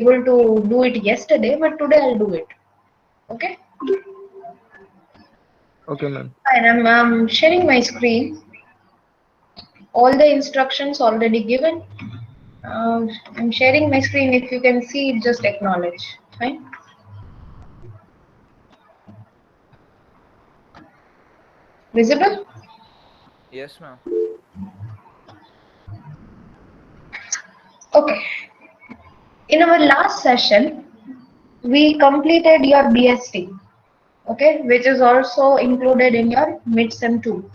able to do it yesterday, but today I'll do it. Okay? Okay, ma'am. Fine, I'm sharing my screen. All the instructions already given. I'm sharing my screen. If you can see it, just acknowledge. Fine. Visible? Yes, ma'am. Okay. In our last session, we completed your BST, okay, which is also included in your midsem 2.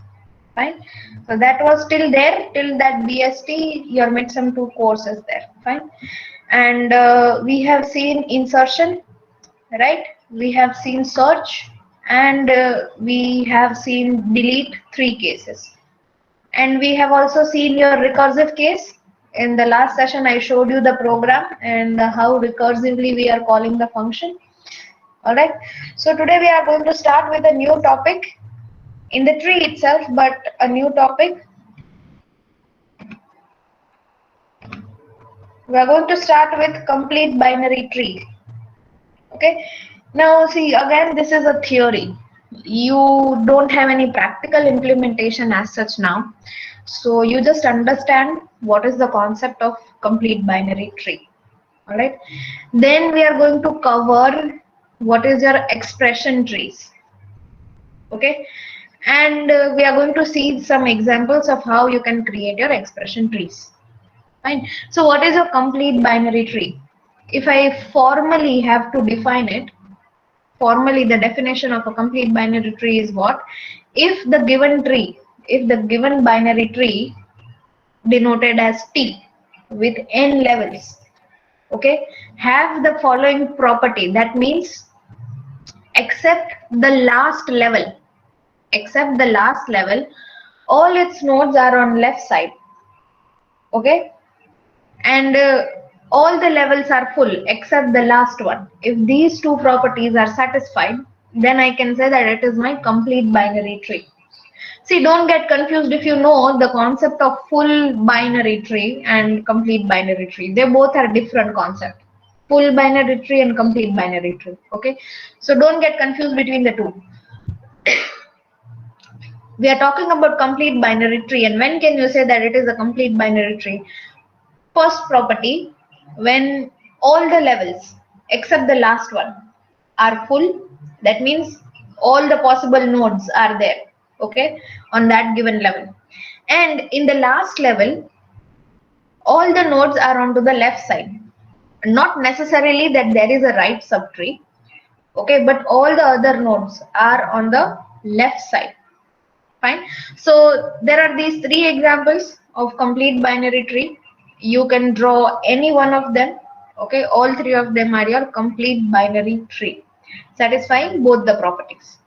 Fine. So that was still there till that BST, your midsem 2 course is there. Fine. And we have seen insertion, right? We have seen search, and we have seen delete 3 cases. And we have also seen your recursive case. In the last session, I showed you the program and how recursively we are calling the function. All right. So today we are going to start with a new topic in the tree itself, but a new topic. We are going to start with complete binary tree. Okay. Now see, again, this is a theory. You don't have any practical implementation as such now. So you just understand what is the concept of complete binary tree. All right. Then we are going to cover what is your expression trees. Okay. And we are going to see some examples of how you can create your expression trees. Fine. So what is a complete binary tree? If I formally have to define it, formally the definition of a complete binary tree is what? If the given binary tree denoted as T with n levels, okay, have the following property, that means except the last level, all its nodes are on left side, okay, and all the levels are full except the last one. If these two properties are satisfied, then I can say that it is my complete binary tree. See, don't get confused if you know the concept of full binary tree and complete binary tree. They both are different concepts. Full binary tree and complete binary tree. Okay, so don't get confused between the two. We are talking about complete binary tree, and when can you say that it is a complete binary tree? First property, when all the levels except the last one are full, that means all the possible nodes are there, okay, on that given level. And in the last level, all the nodes are onto the left side. Not necessarily that there is a right subtree, okay, but all the other nodes are on the left side. Fine. So there are these 3 examples of complete binary tree. You can draw any one of them. Okay, all 3 of them are your complete binary tree, satisfying both the properties.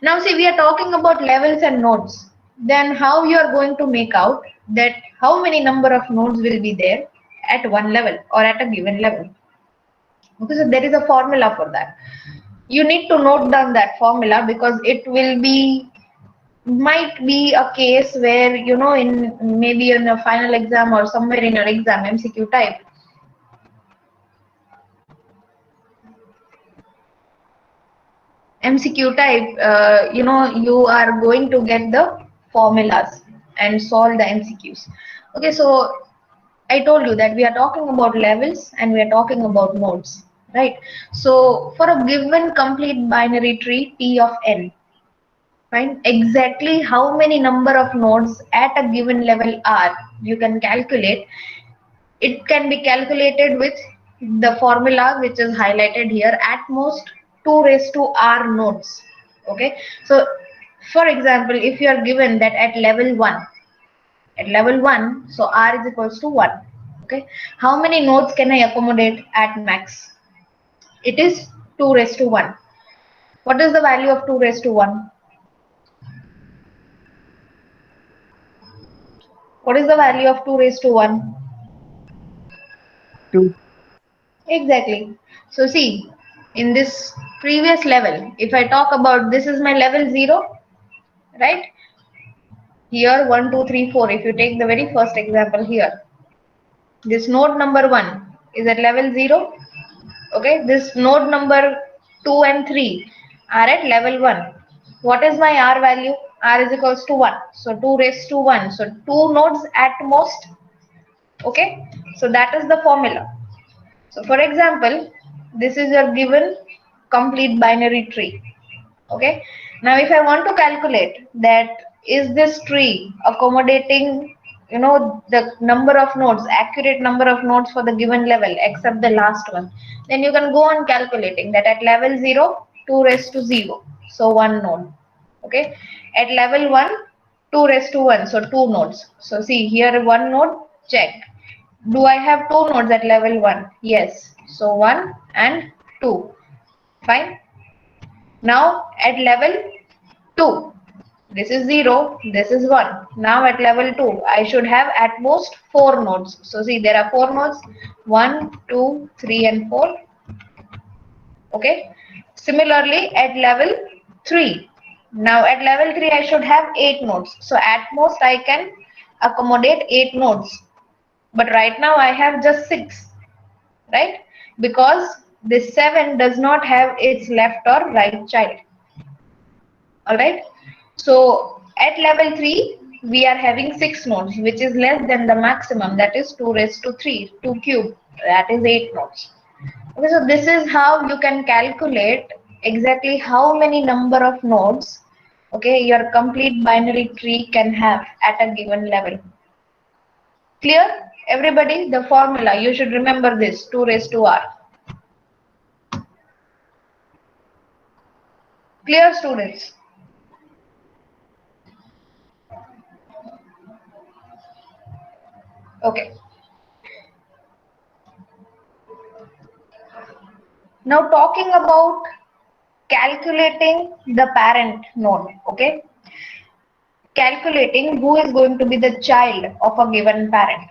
Now see, we are talking about levels and nodes. Then how you are going to make out that how many number of nodes will be there at one level or at a given level. Okay, so there is a formula for that. You need to note down that formula because it will be, might be a case where, you know, in maybe in a final exam or somewhere in your exam MCQ type, you know, you are going to get the formulas and solve the MCQs. Okay, so I told you that we are talking about levels and we are talking about nodes, right? So for a given complete binary tree T of n, right, exactly how many number of nodes at a given level are, you can calculate. It can be calculated with the formula which is highlighted here, at most 2 raised to r nodes. Okay, so for example, if you are given that at level 1, so r is equals to 1. Okay, how many nodes can I accommodate at max? It is 2 raised to 1. What is the value of 2 raised to 1? What is the value of 2 raised to 1? 2. Exactly. So see, in this previous level, if I talk about, this is my level 0, right? Here 1, 2, 3, 4. If you take the very first example here, this node number 1 is at level 0. Okay, this node number 2 and 3 are at level 1. What is my R value? R is equals to 1. So 2 raised to 1. So 2 nodes at most. Okay, so that is the formula. So for example, this is your given complete binary tree. Okay, now if I want to calculate that is this tree accommodating the number of nodes, accurate number of nodes for the given level except the last one, then you can go on calculating that at level 0 2 raised to 0, so 1 node. Okay, at level 1 2 raised to 1, so 2 nodes. So see here, 1 node, check. Do I have 2 nodes at level 1? Yes, so 1 and 2. Fine. Now at level 2, this is 0, this is 1. Now at level 2, I should have at most 4 nodes. So see, there are 4 nodes, 1, 2, 3 and 4. Okay. Similarly at level 3, now at level 3 I should have 8 nodes. So at most I can accommodate 8 nodes. But right now I have just 6, right? Because this 7 does not have its left or right child. Alright. So at level 3, we are having 6 nodes, which is less than the maximum, that is 2 raised to 3, 2 cube, that is 8 nodes. Okay, so this is how you can calculate exactly how many number of nodes, okay, your complete binary tree can have at a given level. Clear? Everybody, the formula, you should remember this, 2 raised to r. Clear, students? Okay. Now talking about calculating the parent node, okay? Calculating who is going to be the child of a given parent.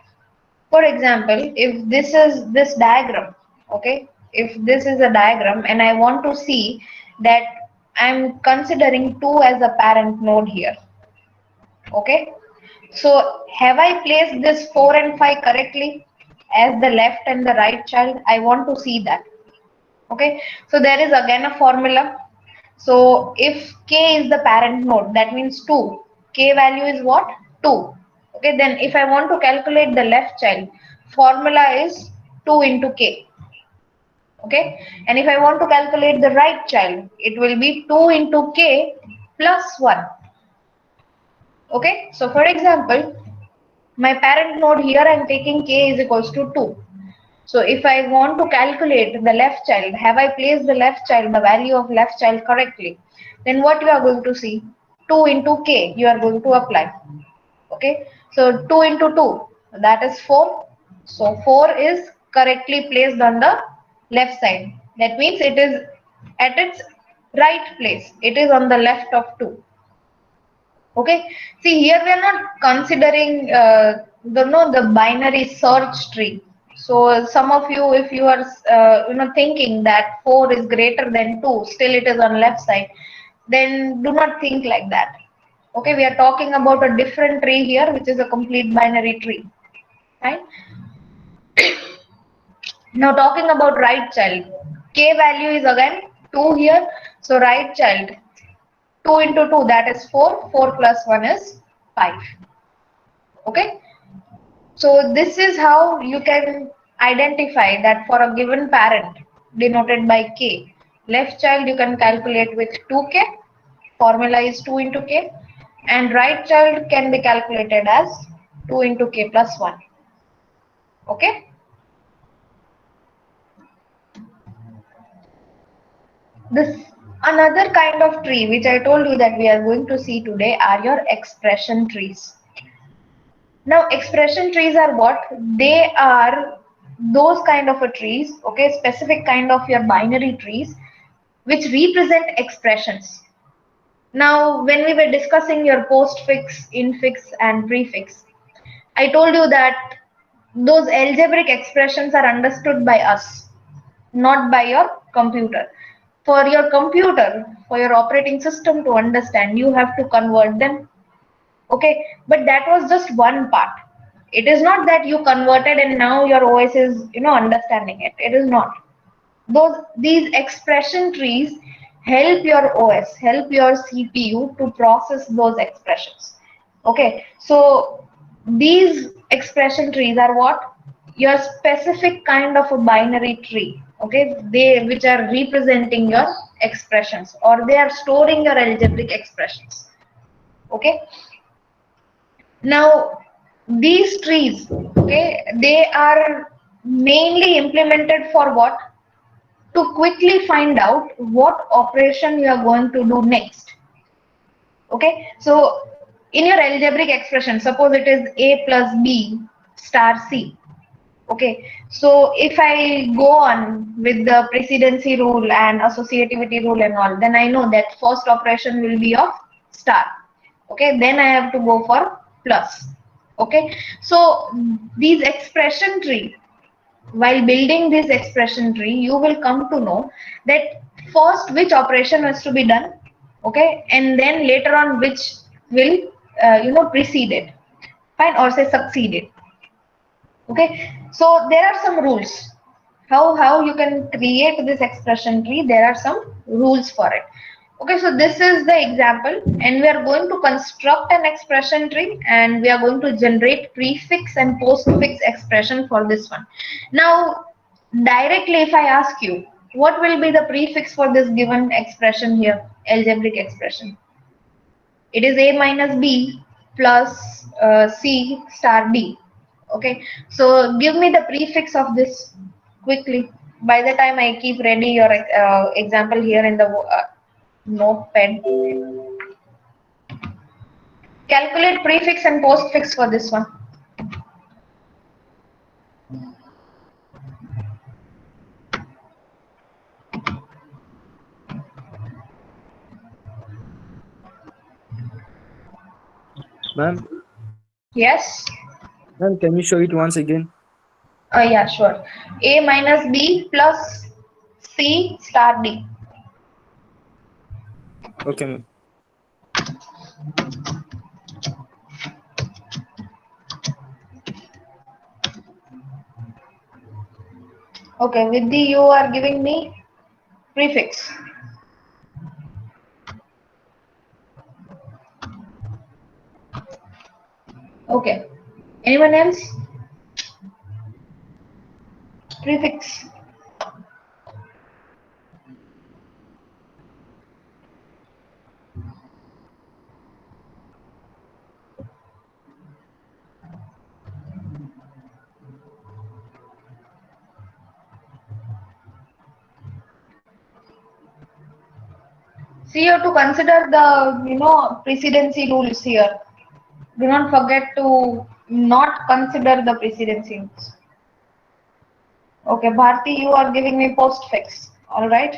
For example, if this is this diagram, okay? If this is a diagram and I want to see that I'm considering 2 as a parent node here, okay? So have I placed this 4 and 5 correctly as the left and the right child? I want to see that. Okay, so there is again a formula. So if k is the parent node, that means 2. K value is what? 2. Okay, then if I want to calculate the left child, formula is 2 into k. Okay, and if I want to calculate the right child, it will be 2 into k plus 1. Okay, so for example, my parent node here I am taking k is equals to 2. So if I want to calculate the left child, have I placed the left child, the value of left child correctly? Then what you are going to see? 2 into k you are going to apply. Okay. So 2 into 2, that is 4. So 4 is correctly placed on the left side. That means it is at its right place. It is on the left of 2. Okay, see here we are not considering the binary search tree. So some of you, if you are thinking that 4 is greater than 2, still it is on left side, then do not think like that. Okay, we are talking about a different tree here, which is a complete binary tree, right? Now talking about right child, k value is again 2 here, so right child 2 into 2, that is 4, 4 plus 1 is 5. Okay, so this is how you can identify that for a given parent denoted by k, left child you can calculate with 2k, formula is 2 into k, and right child can be calculated as 2 into k plus 1. Okay, this another kind of tree which I told you that we are going to see today are your expression trees. Now expression trees are what? They are those kind of a trees, okay, specific kind of your binary trees which represent expressions. Now when we were discussing your postfix, infix and prefix, I told you that those algebraic expressions are understood by us, not by your computer. For your computer, for your operating system to understand, you have to convert them. Okay, but that was just one part. It is not that you converted and now your OS is understanding it. It is not. these expression trees help your OS, help your CPU to process those expressions. Okay, so these expression trees are what? Your specific kind of a binary tree. Okay, they which are representing your expressions, or they are storing your algebraic expressions. Okay, now these trees, okay, they are mainly implemented for what? To quickly find out what operation you are going to do next. Okay, so in your algebraic expression, suppose it is a plus b star c. Okay, so if I go on with the precedency rule and associativity rule and all, then I know that first operation will be of star. Okay, then I have to go for plus. Okay, so these expression tree, while building this expression tree, you will come to know that first which operation has to be done, okay, and then later on which will precede it, fine, or say succeed it. Okay, so there are some rules how you can create this expression tree. There are some rules for it. Okay, so this is the example, and we are going to construct an expression tree, and we are going to generate prefix and postfix expression for this one. Now, directly if I ask you, what will be the prefix for this given expression here, algebraic expression? It is a minus b plus c star d. Okay, so give me the prefix of this quickly. By the time I keep ready your example here in the notepad. Calculate prefix and postfix for this one. Ma'am, Yes. ma'am, can you show it once again? Yeah, sure. A minus b plus c star d. Okay, ma'am. Okay, with the you are giving me prefix. Okay. Anyone else? Prefix. See, you have to consider the precedency rules here. Do not forget to not consider the precedency rules. Okay, Bharti, you are giving me postfix. All right.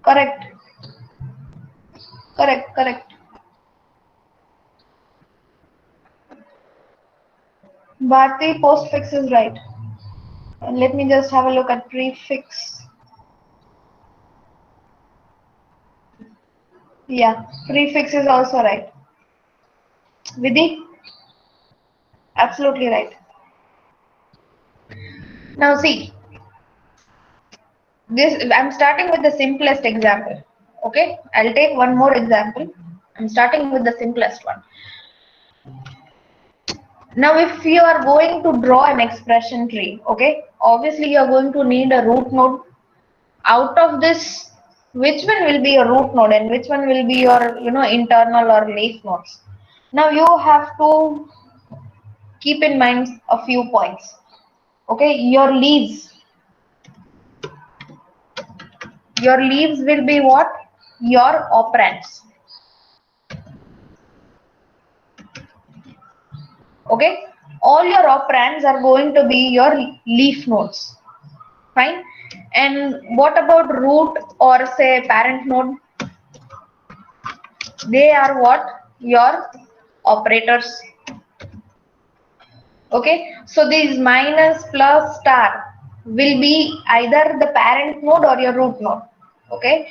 Correct. Correct. Correct. Bharti, postfix is right. And let me just have a look at prefix. Yeah, prefix is also right. Vidhi? Absolutely right. Now see, this I'm starting with the simplest example. Okay, I'll take one more example. I'm starting with the simplest one. Now, if you are going to draw an expression tree, okay, obviously you are going to need a root node. Out of this, which one will be your root node and which one will be your, internal or leaf nodes? Now you have to keep in mind a few points. Okay, your leaves will be what? Your operands. Okay, all your operands are going to be your leaf nodes. Fine. And what about root or say parent node? They are what? Your operators. Okay, so these minus plus star will be either the parent node or your root node. Okay,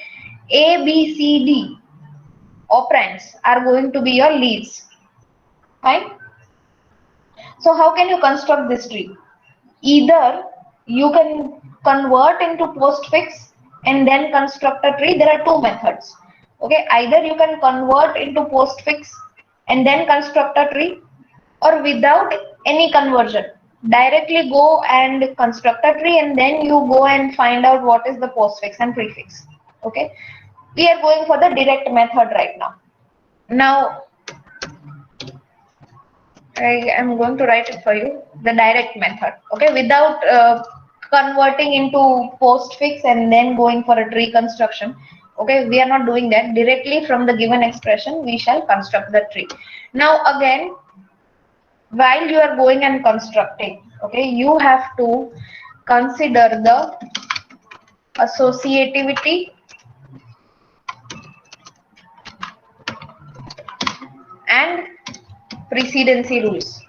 A, B, C, D operands are going to be your leaves. Fine. So how can you construct this tree? Either you can convert into postfix and then construct a tree. There are two methods. Okay, either you can convert into postfix and then construct a tree, or without any conversion, directly go and construct a tree and then you go and find out what is the postfix and prefix. Okay, we are going for the direct method right now. Now I am going to write it for you, the direct method, okay, without converting into postfix and then going for a tree construction. Okay, we are not doing that. Directly from the given expression, we shall construct the tree. Now again, while you are going and constructing, okay, you have to consider the associativity and precedency rules.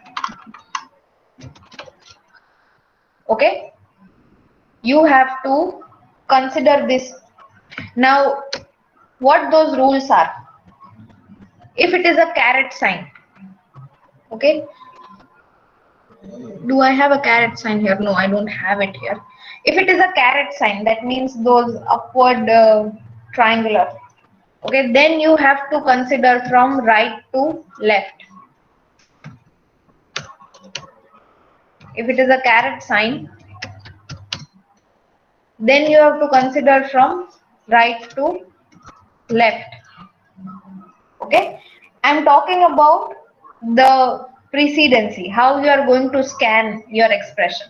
Okay, you have to consider this. Now what those rules are: if it is a caret sign, okay, do I have a caret sign here? No, I don't have it here. If it is a caret sign, that means those upward triangular, okay, then you have to consider from right to left. If it is a caret sign, then you have to consider from right to left. Okay, I'm talking about the precedency, how you are going to scan your expression.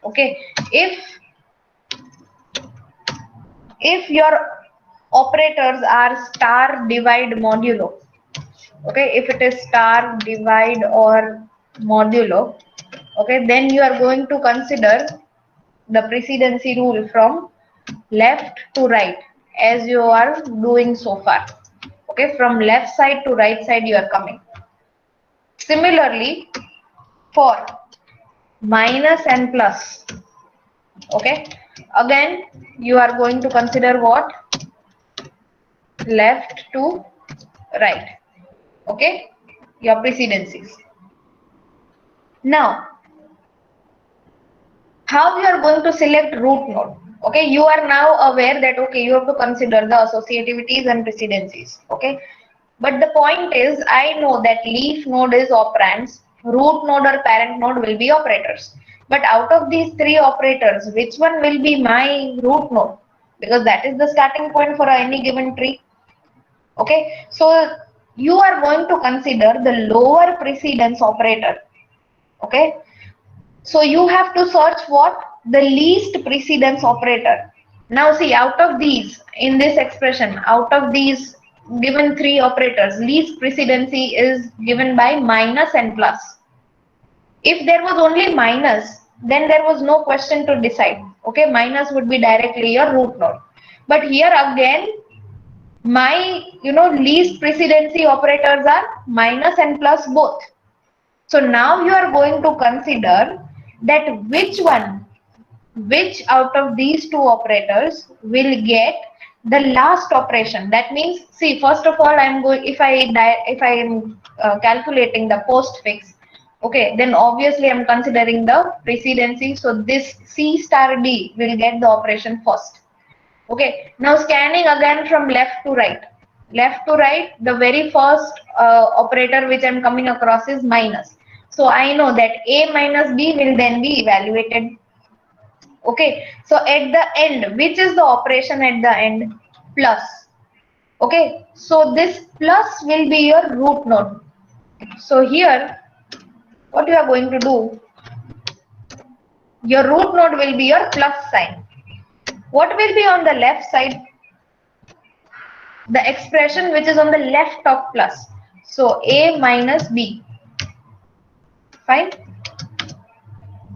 Okay, if your operators are star, divide, modulo, okay, if it is star, divide or modulo, okay, then you are going to consider the precedency rule from left to right, as you are doing so far. Okay, from left side to right side you are coming. Similarly, for minus and plus, okay, again you are going to consider what? Left to right. Okay, your precedencies. Now how you are going to select root node? Okay, you are now aware that okay, you have to consider the associativities and precedencies. Okay, but the point is, I know that leaf node is operands, root node or parent node will be operators. But out of these three operators, which one will be my root node? Because that is the starting point for any given tree. Okay, so you are going to consider the lower precedence operator. Okay, so you have to search what? The least precedence operator. Now see, out of these, in this expression, out of these given three operators, least precedency is given by minus and plus. If there was only minus, then there was no question to decide. Okay, minus would be directly your root node. But here again, my least precedency operators are minus and plus both. So now you are going to consider that which out of these two operators will get the last operation. That means, see, first of all, I'm going, if I am calculating the postfix, okay, then obviously I'm considering the precedency. So this C star D will get the operation first. Okay, now scanning again from left to right. Left to right, the very first operator which I'm coming across is minus. So I know that A minus B will then be evaluated. Okay, so at the end, which is the operation at the end? Plus. Okay, so this plus will be your root node. So here, what you are going to do? Your root node will be your plus sign. What will be on the left side? The expression which is on the left of plus. So A minus B. Fine.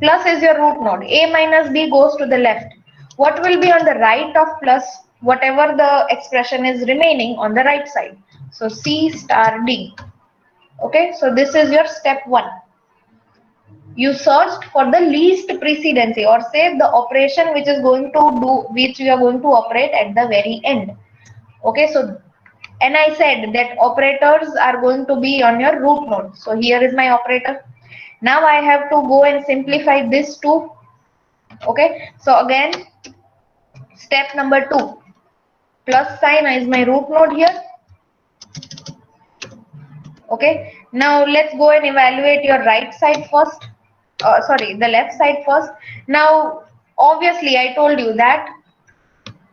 Plus is your root node. A minus B goes to the left. What will be on the right of plus? Whatever the expression is remaining on the right side. So C star D. Okay, so this is your step 1. You searched for the least precedency, or say the operation which is going to do, which you are going to operate at the very end. Okay, so And I said that operators are going to be on your root node. So here is my operator. Now I have to go and simplify this too. Okay, so again, step number 2, plus sign is my root node here. Okay, now let's go and evaluate your right side first. Sorry, the left side first. Now, obviously, I told you that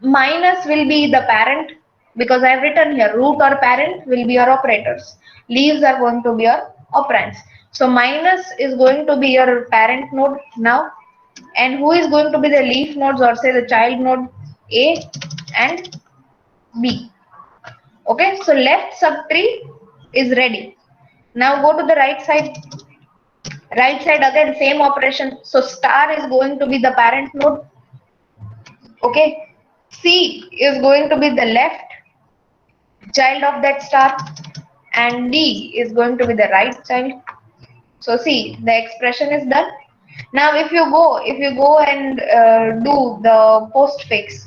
minus will be the parent, because I've written here root or parent will be your operators. Leaves are going to be your operands. So minus is going to be your parent node now. And who is going to be the leaf nodes, or say the child node? A and B. Okay, so left subtree is ready. Now go to the right side. Right side again, same operation. So star is going to be the parent node. Okay, C is going to be the left child of that star, and D is going to be the right child. So see, the expression is done. Now if you go and do the postfix,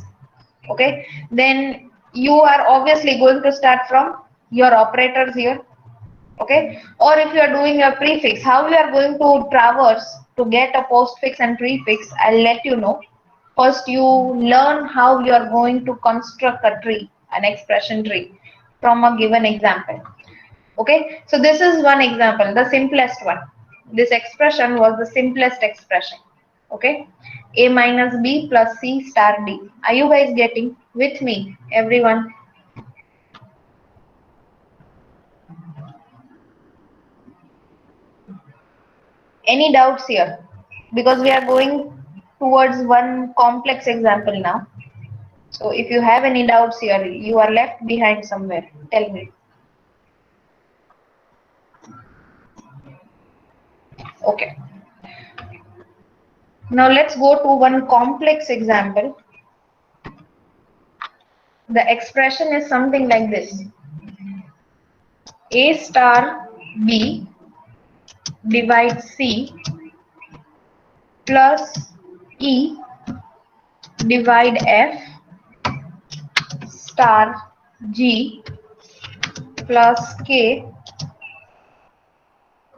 okay, then you are obviously going to start from your operators here. Okay, or if you are doing a prefix, how you are going to traverse to get a postfix and prefix, I'll let you know. First you learn how you are going to construct a tree, an expression tree, from a given example. Okay, so this is one example, the simplest one. This expression was the simplest expression. Okay, a minus b plus c star d. Are you guys getting with me, everyone? Any doubts here? Because we are going towards one complex example now. So if you have any doubts here, you are left behind somewhere. Tell me. Okay. Now let's go to one complex example. The expression is something like this. A star B divide C plus E divide F star G plus K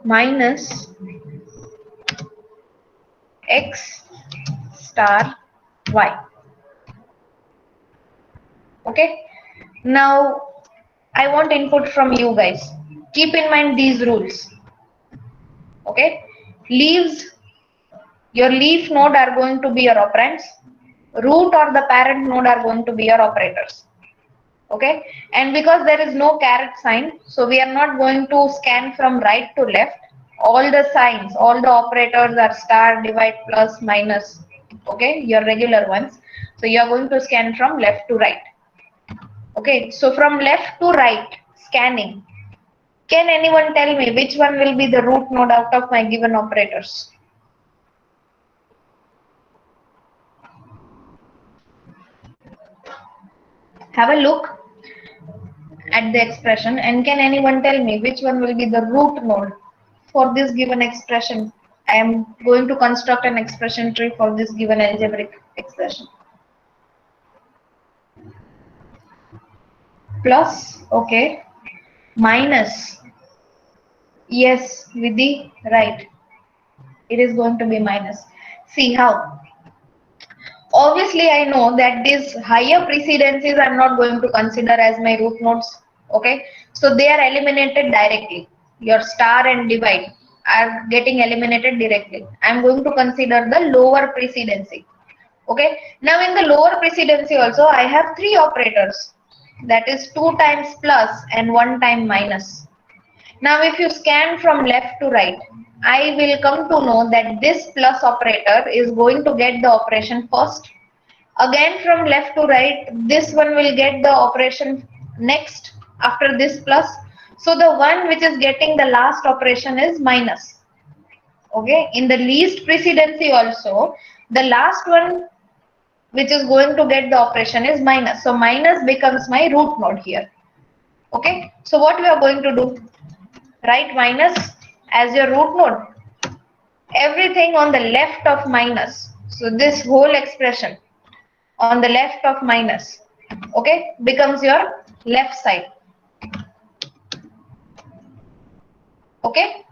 minus X star Y. Okay. Now I want input from you guys. Keep in mind these rules. Okay. Leaves, your leaf node are going to be your operands. Root or the parent node are going to be your operators. Okay, and because there is no caret sign, so we are not going to scan from right to left. All the signs, all the operators are star, divide, plus, minus. Okay, your regular ones. So you are going to scan from left to right. Okay, so from left to right, scanning. Can anyone tell me which one will be the root node out of my given operators? Have a look at the expression, and can anyone tell me which one will be the root node for this given expression? I am going to construct an expression tree for this given algebraic expression. Plus, okay, minus, yes, Vidhi, right, it is going to be minus. See how? Obviously, I know that these higher precedences I'm not going to consider as my root nodes. Okay, so they are eliminated directly. Your star and divide are getting eliminated directly. I'm going to consider the lower precedency. Okay, now in the lower precedency also I have three operators, that is 2 times plus and 1 time minus. Now if you scan from left to right, I will come to know that this plus operator is going to get the operation first. Again from left to right, this one will get the operation next after this plus. So the one which is getting the last operation is minus. Okay, in the least precedency also, the last one which is going to get the operation is minus. So minus becomes my root node here. Okay, so what we are going to do? Write minus as your root node. Everything on the left of minus. So this whole expression on the left of minus, okay, becomes your left side. Okay.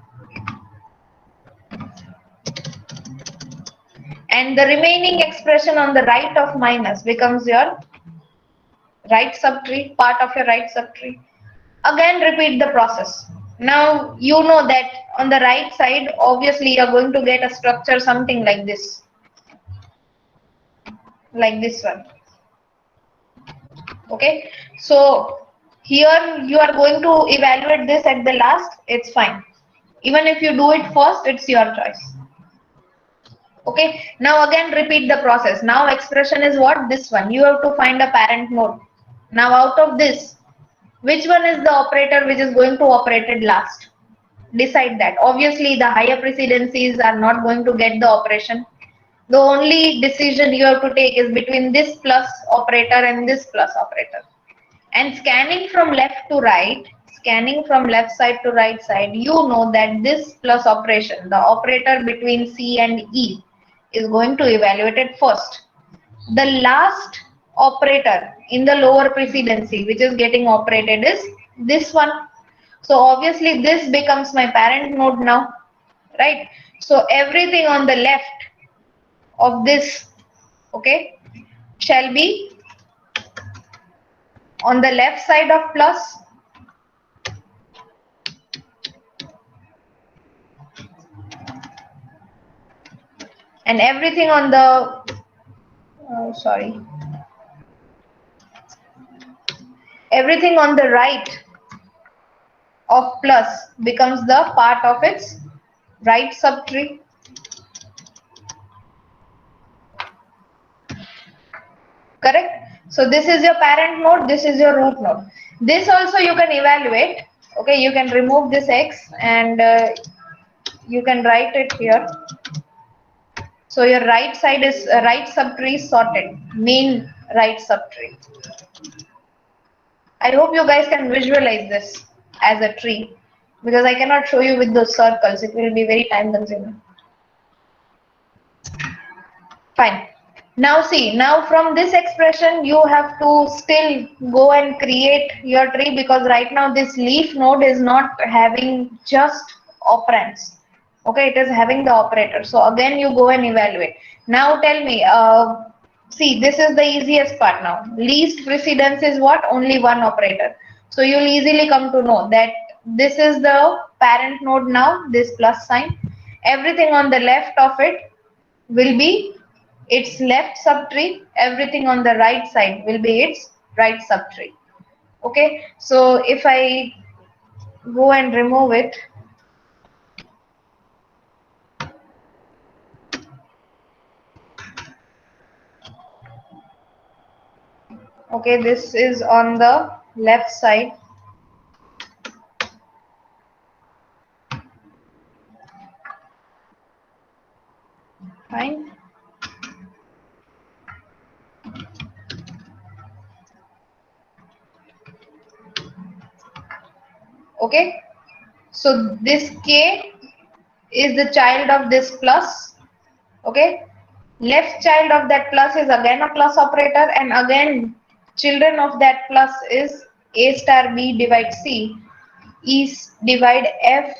And the remaining expression on the right of minus becomes your right subtree, part of your right subtree. Again, repeat the process. Now you know that on the right side, obviously you're going to get a structure something like this one. Okay, so here you are going to evaluate this at the last. It's fine. Even if you do it first, it's your choice. Okay, now again repeat the process. Now expression is what? This one. You have to find a parent node. Now out of this, which one is the operator which is going to operate it last? Decide that. Obviously the higher precedencies are not going to get the operation. The only decision you have to take is between this plus operator and this plus operator. And scanning from left to right, scanning from left side to right side, you know that this plus operation, the operator between C and E, is going to evaluate it first. The last operator in the lower precedency which is getting operated is this one. So obviously this becomes my parent node now, right? So everything on the left of this, okay, shall be on the left side of plus, and everything on the everything on the right of plus becomes the part of its right subtree. Correct? So this is your parent node, this is your root node. This also you can evaluate. Okay, you can remove this x and you can write it here. So your right side is right subtree sorted, main right subtree. I hope you guys can visualize this as a tree, because I cannot show you with those circles. It will be very time consuming. Fine. Now see, now from this expression you have to still go and create your tree, because right now this leaf node is not having just operands. Okay, it is having the operator. So again you go and evaluate. Now tell me, see, this is the easiest part now. Least precedence is what? Only one operator. So you'll easily come to know that this is the parent node now, this plus sign. Everything on the left of it will be its left subtree. Everything on the right side will be its right subtree. Okay, so if I go and remove it, okay, this is on the left side. Fine. Okay, so this k is the child of this plus. Okay, left child of that plus is again a plus operator, and again children of that plus is a star b divide c, e divide f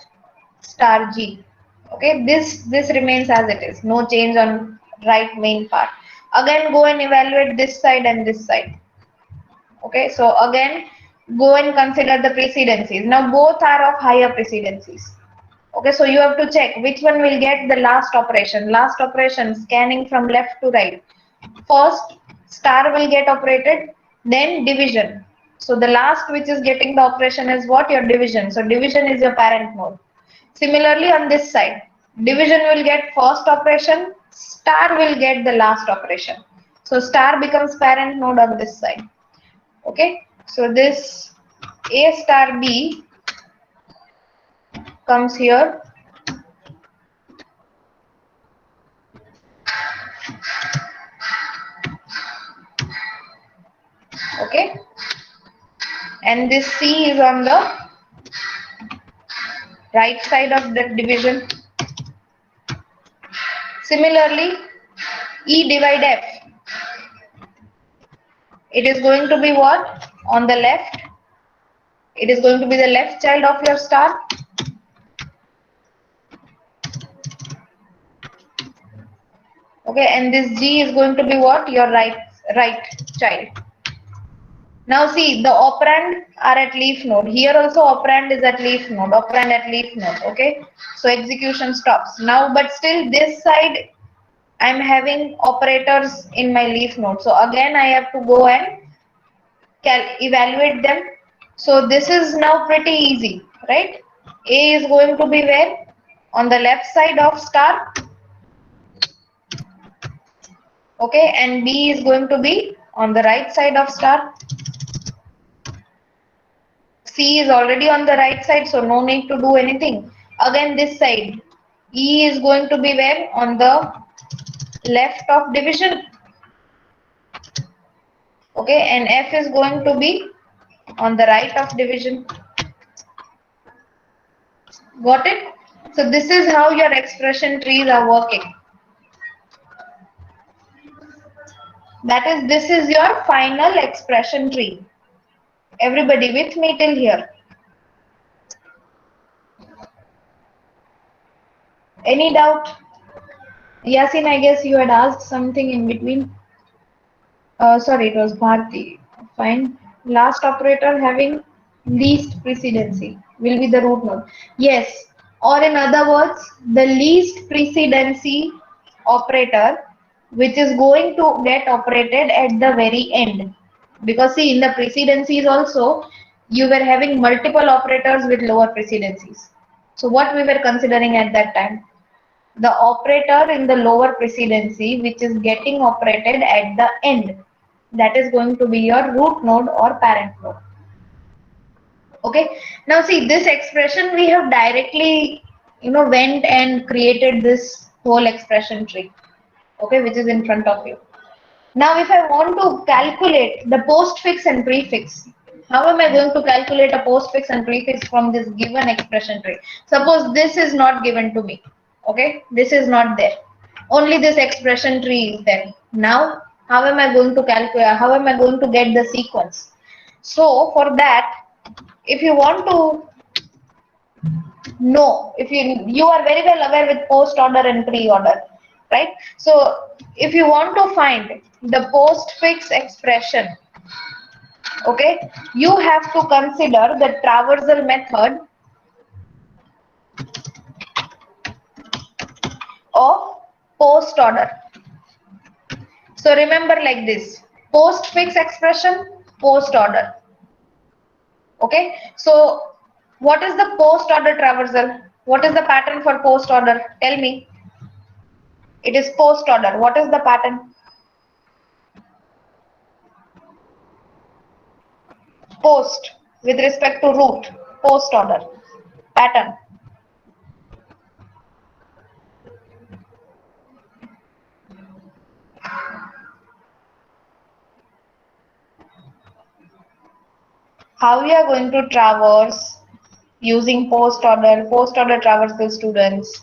star g. Okay, this remains as it is, no change on right main part. Again go and evaluate this side and this side. Okay, so again go and consider the precedencies. Now both are of higher precedencies. Okay, so you have to check which one will get the last operation. Last operation, scanning from left to right. First star will get operated, then division. So the last which is getting the operation is what? Your division. So division is your parent node. Similarly on this side, division will get first operation, star will get the last operation. So star becomes parent node on this side. Okay, so this a star b comes here. Okay, and this c is on the right side of the division. Similarly, e divide f, it is going to be what? On the left. It is going to be the left child of your star. Okay, and this G is going to be what? Your right child. Now see, the operand are at leaf node. Here also operand is at leaf node, operand at leaf node. Okay, so execution stops. Now, but still this side I'm having operators in my leaf node. So again I have to go and evaluate them. So this is now pretty easy, right? A is going to be where? On the left side of star. Okay, and B is going to be on the right side of star. C is already on the right side, so no need to do anything. Again, this side, E is going to be where? On the left of division. Okay, and F is going to be on the right of division. Got it? So this is how your expression trees are working. That is, this is your final expression tree. Everybody with me till here? Any doubt? Yasin, I guess you had asked something in between. Sorry, it was Bharti. Fine. Last operator having least precedency will be the root node. Yes, or in other words, the least precedency operator which is going to get operated at the very end. Because see, in the precedencies also, you were having multiple operators with lower precedencies. So what we were considering at that time? The operator in the lower precedency which is getting operated at the end, that is going to be your root node or parent node. Okay, now see, this expression we have directly went and created this whole expression tree, okay, which is in front of you. Now if I want to calculate the postfix and prefix, how am I going to calculate a postfix and prefix from this given expression tree? Suppose this is not given to me. Okay, this is not there. Only this expression tree is there. Now, how am I going to calculate? How am I going to get the sequence? So for that, if you want to know, if you are very well aware with post order and pre-order, right? So if you want to find the postfix expression, okay, you have to consider the traversal method of post order. So remember like this: postfix expression, post order. Okay, so what is the post order traversal? What is the pattern for post order? Tell me. It is post order. What is the pattern? Post with respect to root. Post order. Pattern. How we are going to traverse using post order traversal, students?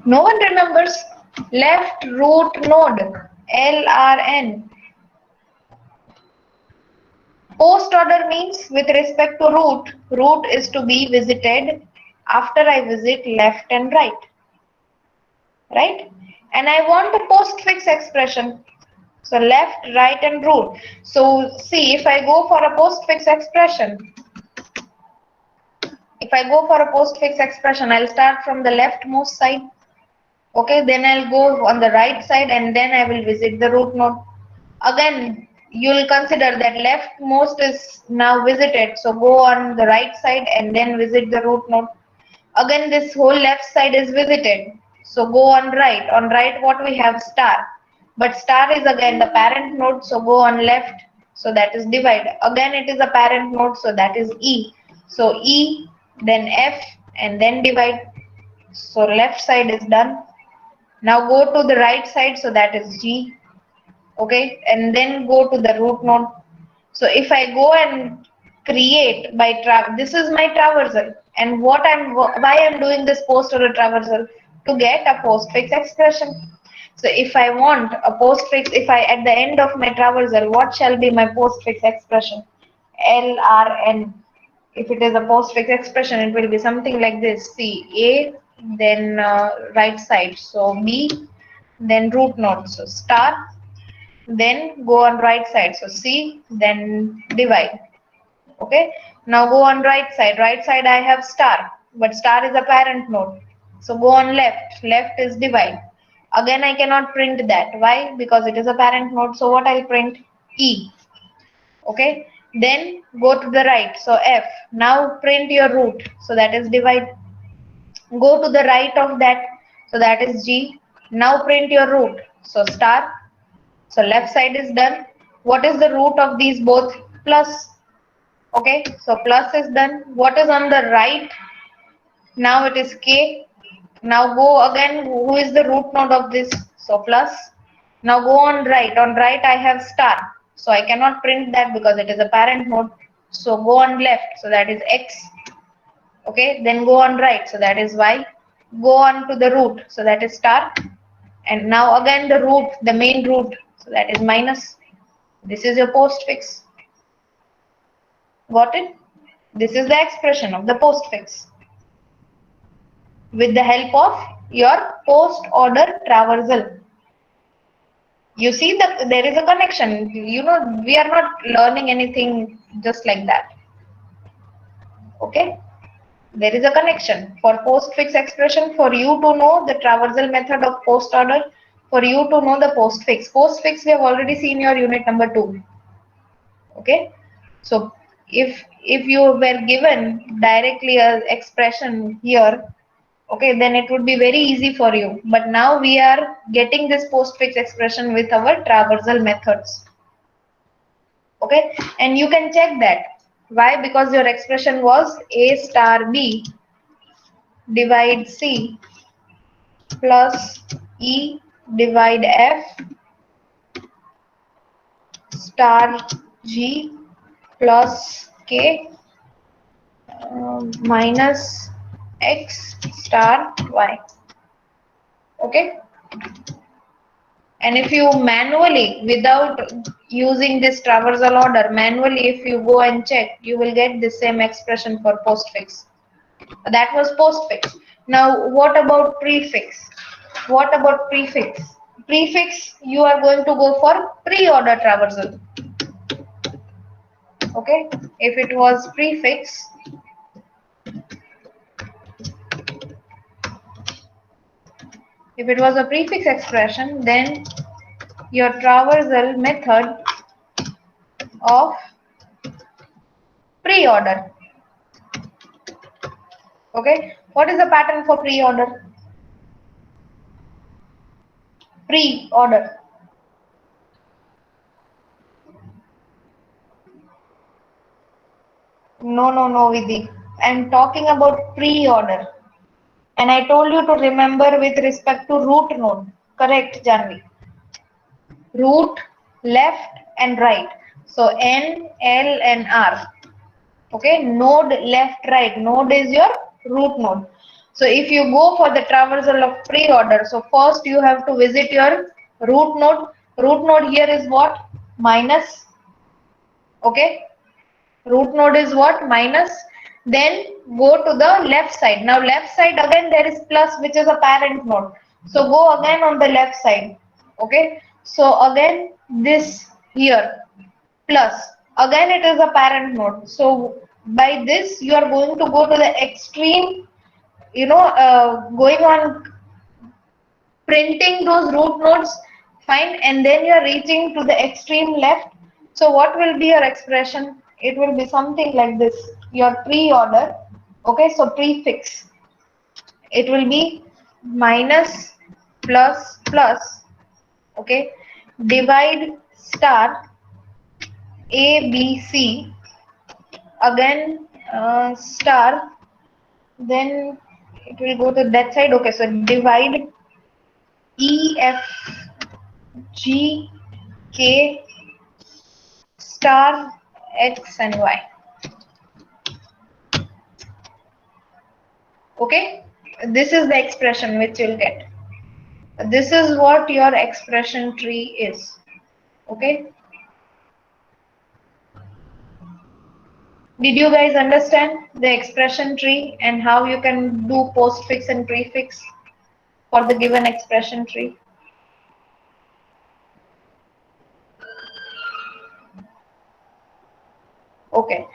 No one remembers. Left root node, LRN. Post order means with respect to root, root is to be visited after I visit left and right. Right? And I want a postfix expression. So left, right and root. So see, if I go for a postfix expression, I'll start from the leftmost side. Okay, then I'll go on the right side and then I will visit the root node. Again, you'll consider that leftmost is now visited. So go on the right side and then visit the root node. Again, this whole left side is visited. So go on right. On right, what we have? Star. But star is again the parent node. So go on left. So that is divide. Again, it is a parent node. So that is E. So E, then F, and then divide. So left side is done. Now go to the right side. So that is G. Okay, and then go to the root node. So if I go and create by this is my traversal, and why I'm doing this post order traversal? To get a postfix expression. So if I want a postfix, if I at the end of my traversal, what shall be my postfix expression? LRN. If it is a postfix expression, it will be something like this: C A, then right side, so B, then root node, so star, then go on right side, so C, then divide. Okay, now go on right side I have star, but star is a parent node. So go on left is divide. Again I cannot print that. Why? Because it is a parent node. So what I'll print? E. Okay, then go to the right, so F. Now print your root, so that is divide. Go to the right of that, so that is G. Now print your root, so star. So left side is done. What is the root of these both? Plus. Okay, so plus is done. What is on the right? Now it is K. Now go again. Who is the root node of this? So plus. Now go on right. On right I have star. So I cannot print that because it is a parent node. So go on left. So that is X. Okay, then go on right. So that is Y. Go on to the root. So that is star. And now again the root, the main root. So that is minus. This is your postfix. Got it? This is the expression of the postfix with the help of your post order traversal. You see that there is a connection. You know, we are not learning anything just like that. Okay? There is a connection for postfix expression, for you to know the traversal method of post order, for you to know the postfix. Postfix we have already seen your unit number 2. Okay? So if you were given directly an expression here, okay, then it would be very easy for you. But now we are getting this postfix expression with our traversal methods. Okay, and you can check that. Why? Because your expression was A star B divide C plus E divide F star G plus K minus X star Y. Okay. And if you manually, without using this traversal order, manually if you go and check, you will get the same expression for postfix. That was postfix. Now what about prefix? What about prefix? Prefix, you are going to go for pre-order traversal. Okay, if it was prefix, if it was a prefix expression, then your traversal method of pre-order. Okay, what is the pattern for pre-order? Pre-order. No, Vidhi. I'm talking about pre-order. And I told you to remember with respect to root node. Correct, Janvi? Root, left and right. So N, L and R. Okay, node, left, right. Node is your root node. So if you go for the traversal of pre-order, so first you have to visit your root node. Root node here is what? Minus. Okay. Root node is what? Minus. Then go to the left side. Now left side again there is plus, which is a parent node. So go again on the left side. Okay. So again this here plus. Again it is a parent node. So by this you are going to go to the extreme, going on printing those root nodes, fine, and then you are reaching to the extreme left. So what will be your expression? It will be something like this. Your pre-order, okay, so prefix. It will be minus plus plus, okay, divide star A, B, C, again star, then it will go to that side, okay, so divide E, F, G, K, star, X and Y. Okay, this is the expression which you'll get. This is what your expression tree is. Okay. Did you guys understand the expression tree and how you can do postfix and prefix for the given expression tree? Okay.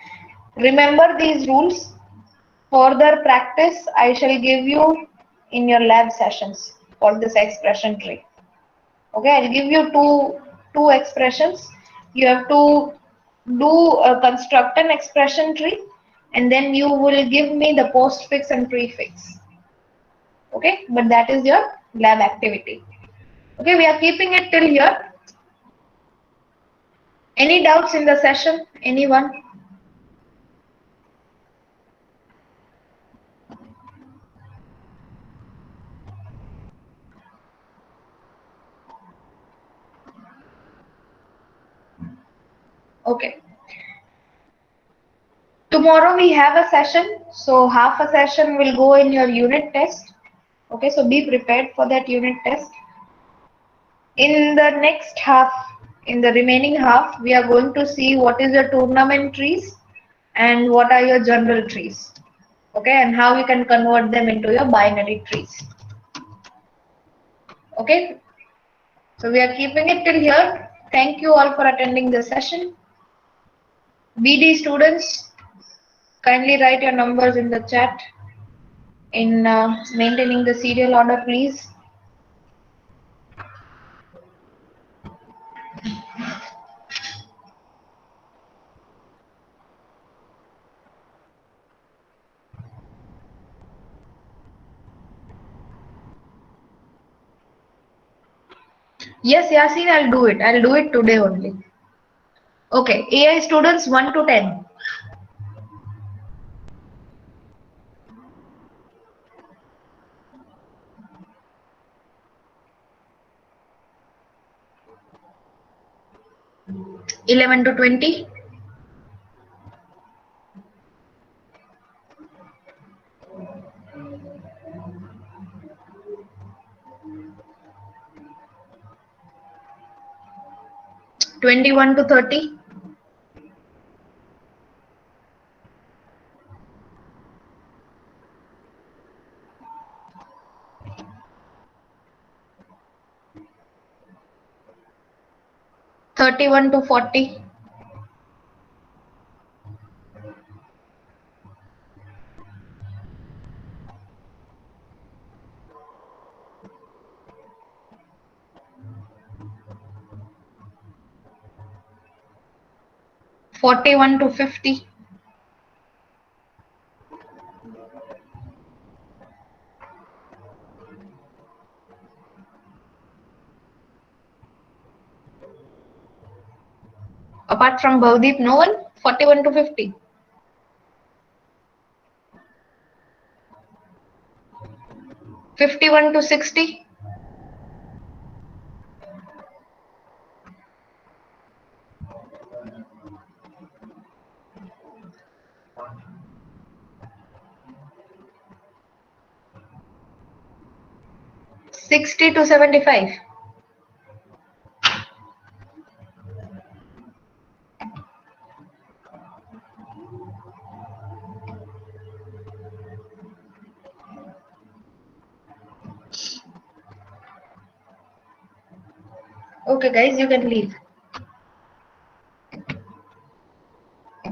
Remember these rules. Further practice I shall give you in your lab sessions for this expression tree. Okay, I'll give you two expressions. You have to construct an expression tree, and then you will give me the postfix and prefix. Okay, but that is your lab activity. Okay, we are keeping it till here. Any doubts in the session? Anyone? Okay. Tomorrow we have a session, so half a session will go in your unit test. Okay, so be prepared for that unit test. In the next half, in the remaining half, we are going to see what is your tournament trees and what are your general trees. Okay, and how you can convert them into your binary trees. Okay, so we are keeping it till here. Thank you all for attending the session. BD students, kindly write your numbers in the chat in maintaining the serial order, please. Yes, Yasin, I'll do it. I'll do it today only. Okay, AI students 1 to 10. (11 to 20). (21 to 30). (31 to 40). (41 to 50). Apart from Bhavdeep, no one? 41 to 50. (51 to 60). 60 to 75. Okay, guys, you can leave.